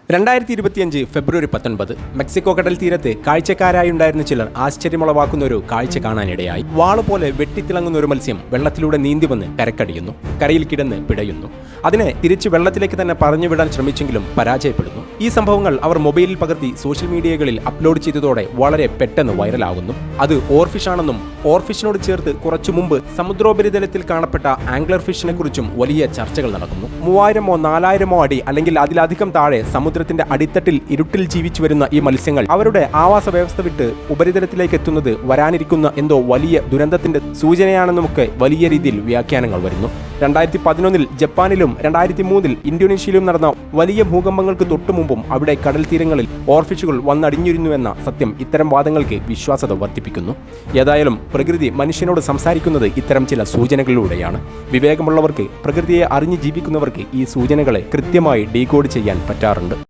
2025 ഫെബ്രുവരി 19 Mexico കടൽ തീരത്ത് കാഴ്ചക്കാരായുണ്ടായിരുന്ന ചിലർ ആശ്ചര്യമുളവാക്കുന്ന ഒരു കാഴ്ച കാണാനിടയായി. വാളുപോലെ വെട്ടിത്തിളങ്ങുന്ന ഒരു മത്സ്യം വെള്ളത്തിലൂടെ നീന്തി വന്ന് കരക്കടിയുന്നു. കരയിൽ കിടന്ന് പിടയുന്നു. അതിനെ തിരിച്ച് വെള്ളത്തിലേക്ക് തന്നെ പറഞ്ഞുവിടാൻ ശ്രമിച്ചെങ്കിലും പരാജയപ്പെടുന്നു. ഈ സംഭവങ്ങൾ അവർ മൊബൈലിൽ പകർത്തി സോഷ്യൽ മീഡിയകളിൽ അപ്ലോഡ് ചെയ്തതോടെ വളരെ പെട്ടെന്ന് വൈറലാകുന്നു. അത് ഓർഫിഷ് ആണെന്നും ഓർഫിഷിനോട് ചേർത്ത് കുറച്ചു മുമ്പ് സമുദ്രോപരിതലത്തിൽ കാണപ്പെട്ട ആംഗ്ലർ ഫിഷിനെ കുറിച്ചും വലിയ ചർച്ചകൾ നടക്കുന്നു. 3000-ഓ 4000-ഓ അടി അല്ലെങ്കിൽ അതിലധികം താഴെ സമുദ്രത്തിന്റെ അടിത്തട്ടിൽ ഇരുട്ടിൽ ജീവിച്ചു വരുന്ന ഈ മത്സ്യങ്ങൾ അവരുടെ ആവാസ വ്യവസ്ഥ വിട്ട് ഉപരിതലത്തിലേക്ക് എത്തുന്നത് വരാനിരിക്കുന്ന എന്തോ വലിയ ദുരന്തത്തിന്റെ സൂചനയാണെന്നുമൊക്കെ വലിയ രീതിയിൽ വ്യാഖ്യാനങ്ങൾ വരുന്നു. 2011-ൽ ജപ്പാനിലും 2003-ൽ ഇന്തോനേഷ്യയിലും നടന്ന വലിയ ഭൂകമ്പങ്ങൾക്ക് തൊട്ടുമുമ്പും അവിടെ കടൽ തീരങ്ങളിൽ ഓർഫിഷുകൾ വന്നടിഞ്ഞിരുന്നുവെന്ന സത്യം ഇത്തരം വാദങ്ങൾക്ക് വിശ്വാസ്യത വർദ്ധിപ്പിക്കുന്നു. ഏതായാലും പ്രകൃതി മനുഷ്യനോട് സംസാരിക്കുന്നത് ഇത്തരം ചില സൂചനകളിലൂടെയാണ്. വിവേകമുള്ളവർക്ക്, പ്രകൃതിയെ അറിഞ്ഞ് ജീവിക്കുന്നവർക്ക് ഈ സൂചനകളെ കൃത്യമായി ഡീകോഡ് ചെയ്യാൻ പറ്റാറുണ്ട്.